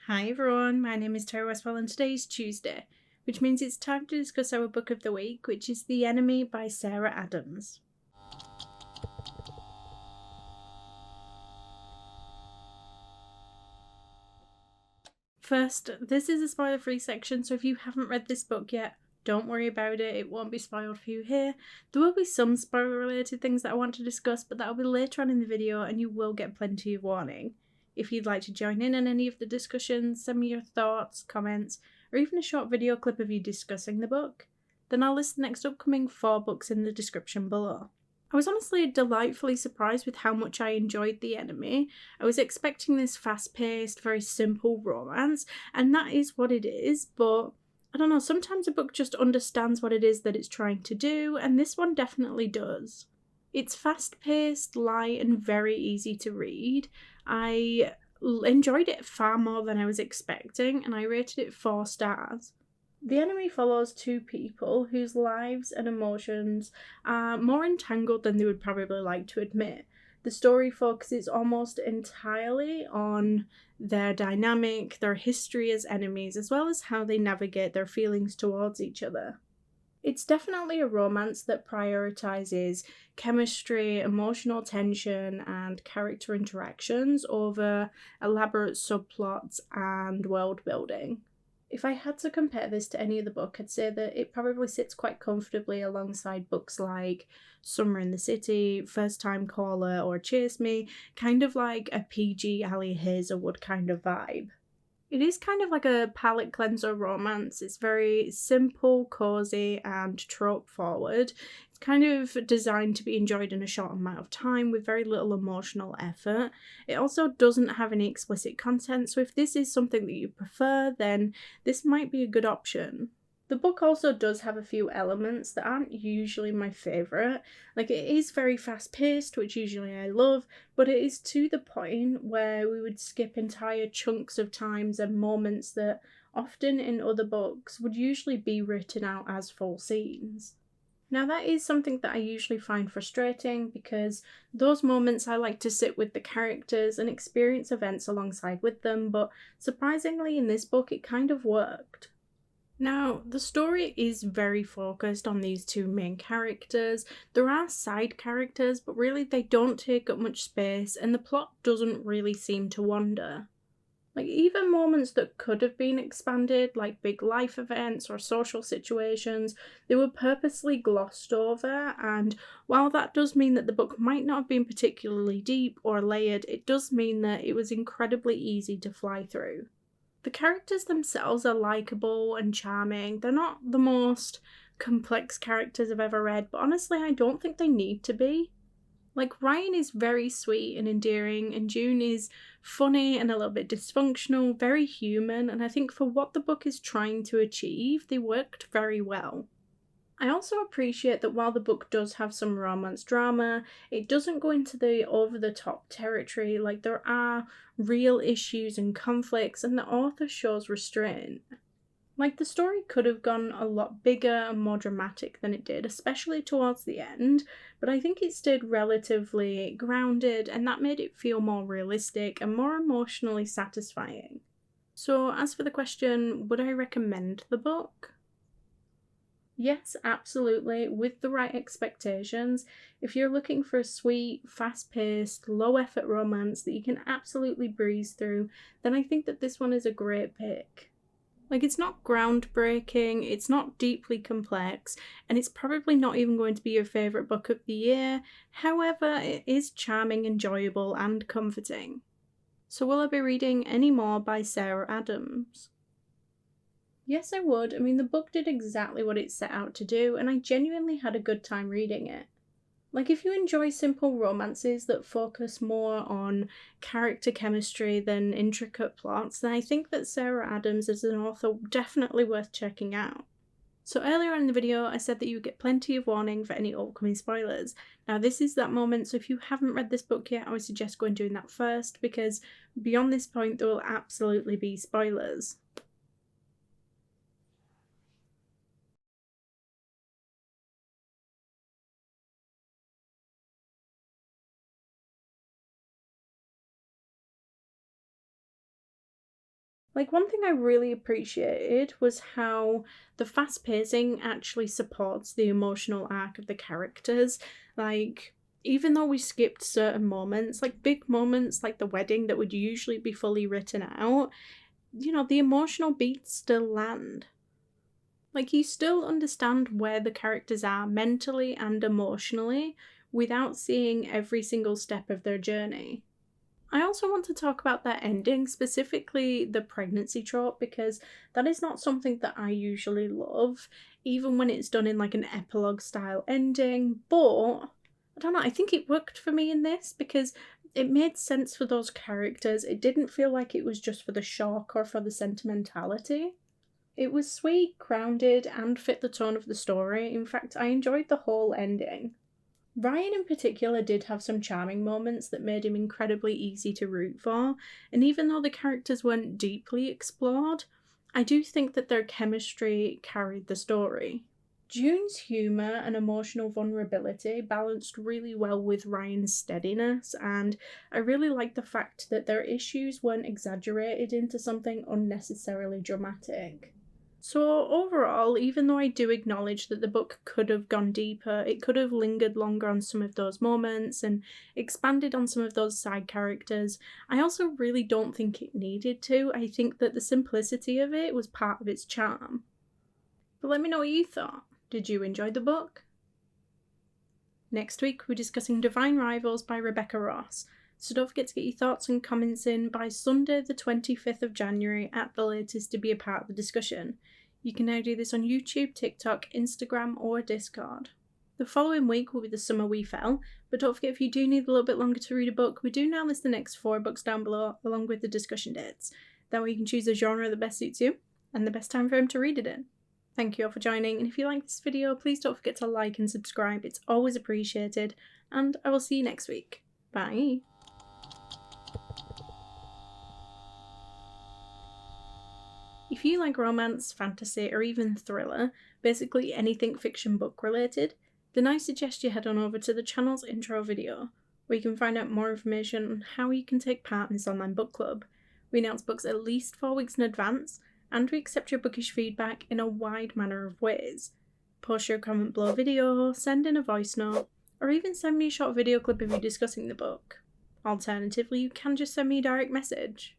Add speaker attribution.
Speaker 1: Hi everyone, my name is Terry Westwell and today is Tuesday, which means it's time to discuss our book of the week, which is The Enemy by Saara Adams. First, this is a spoiler-free section, so if you haven't read this book yet, don't worry about it, it won't be spoiled for you here. There will be some spoiler-related things that I want to discuss, but that will be later on in the video and you will get plenty of warning. If you'd like to join in on any of the discussions, send me your thoughts, comments, or even a short video clip of you discussing the book, then I'll list the next upcoming 4 books in the description below. I was honestly delightfully surprised with how much I enjoyed The Enemy. I was expecting this fast-paced, very simple romance, and that is what it is, but I don't know, sometimes a book just understands what it is that it's trying to do, and this one definitely does. It's fast-paced, light, and very easy to read. I enjoyed it far more than I was expecting, and I rated it 4 stars. The Enemy follows 2 people whose lives and emotions are more entangled than they would probably like to admit. The story focuses almost entirely on their dynamic, their history as enemies, as well as how they navigate their feelings towards each other. It's definitely a romance that prioritizes chemistry, emotional tension, and character interactions over elaborate subplots and world building. If I had to compare this to any other book, I'd say that it probably sits quite comfortably alongside books like Summer in the City, First Time Caller, or Chase Me, kind of like a PG Ali Hazelwood kind of vibe. It is kind of like a palate cleanser romance. It's very simple, cozy, and trope forward. It's kind of designed to be enjoyed in a short amount of time with very little emotional effort. It also doesn't have any explicit content, so if this is something that you prefer, then this might be a good option. The book also does have a few elements that aren't usually my favourite. Like, it is very fast-paced, which usually I love, but it is to the point where we would skip entire chunks of times and moments that often in other books would usually be written out as full scenes. Now that is something that I usually find frustrating because those moments I like to sit with the characters and experience events alongside with them, but surprisingly in this book it kind of worked. Now, the story is very focused on these 2 main characters. There are side characters, but really they don't take up much space and the plot doesn't really seem to wander. Like, even moments that could have been expanded, like big life events or social situations, they were purposely glossed over, and while that does mean that the book might not have been particularly deep or layered, it does mean that it was incredibly easy to fly through. The characters themselves are likeable and charming. They're not the most complex characters I've ever read, but honestly I don't think they need to be. Like, Ryan is very sweet and endearing, and June is funny and a little bit dysfunctional, very human, and I think for what the book is trying to achieve, they worked very well. I also appreciate that while the book does have some romance drama, it doesn't go into the over-the-top territory. Like, there are real issues and conflicts, and the author shows restraint. Like, the story could have gone a lot bigger and more dramatic than it did, especially towards the end, but I think it stayed relatively grounded, and that made it feel more realistic and more emotionally satisfying. So, as for the question, would I recommend the book? Yes, absolutely, with the right expectations. If you're looking for a sweet, fast-paced, low-effort romance that you can absolutely breeze through, then I think that this one is a great pick. Like, it's not groundbreaking, it's not deeply complex, and it's probably not even going to be your favourite book of the year. However, it is charming, enjoyable, and comforting. So will I be reading any more by Saara Adams? Yes, I would. I mean, the book did exactly what it set out to do, and I genuinely had a good time reading it. Like, if you enjoy simple romances that focus more on character chemistry than intricate plots, then I think that Saara Adams is an author definitely worth checking out. So earlier in the video, I said that you get plenty of warning for any upcoming spoilers. Now this is that moment, so if you haven't read this book yet, I would suggest going and doing that first, because beyond this point there will absolutely be spoilers. Like, one thing I really appreciated was how the fast pacing actually supports the emotional arc of the characters. Like, even though we skipped certain moments, like big moments like the wedding that would usually be fully written out, the emotional beats still land. Like, you still understand where the characters are mentally and emotionally without seeing every single step of their journey. I also want to talk about that ending, specifically the pregnancy trope, because that is not something that I usually love, even when it's done in like an epilogue style ending. But I don't know, I think it worked for me in this because it made sense for those characters. It didn't feel like it was just for the shock or for the sentimentality. It was sweet, grounded, and fit the tone of the story. In fact, I enjoyed the whole ending. Ryan in particular did have some charming moments that made him incredibly easy to root for, and even though the characters weren't deeply explored, I do think that their chemistry carried the story. June's humour and emotional vulnerability balanced really well with Ryan's steadiness, and I really liked the fact that their issues weren't exaggerated into something unnecessarily dramatic. So overall, even though I do acknowledge that the book could have gone deeper, it could have lingered longer on some of those moments and expanded on some of those side characters, I also really don't think it needed to. I think that the simplicity of it was part of its charm. But let me know what you thought. Did you enjoy the book? Next week, we're discussing Divine Rivals by Rebecca Ross, so don't forget to get your thoughts and comments in by Sunday the 25th of January at the latest to be a part of the discussion. You can now do this on YouTube, TikTok, Instagram or Discord. The following week will be The Summer We Fell, but don't forget if you do need a little bit longer to read a book, we do now list the next 4 books down below along with the discussion dates. That way you can choose the genre that best suits you and the best time frame to read it in. Thank you all for joining, and if you like this video, please don't forget to like and subscribe, it's always appreciated, and I will see you next week. Bye! If you like romance, fantasy, or even thriller, basically anything fiction book related, then I suggest you head on over to the channel's intro video, where you can find out more information on how you can take part in this online book club. We announce books at least 4 weeks in advance, and we accept your bookish feedback in a wide manner of ways. Post your comment below video, send in a voice note, or even send me a short video clip of you discussing the book. Alternatively, you can just send me a direct message.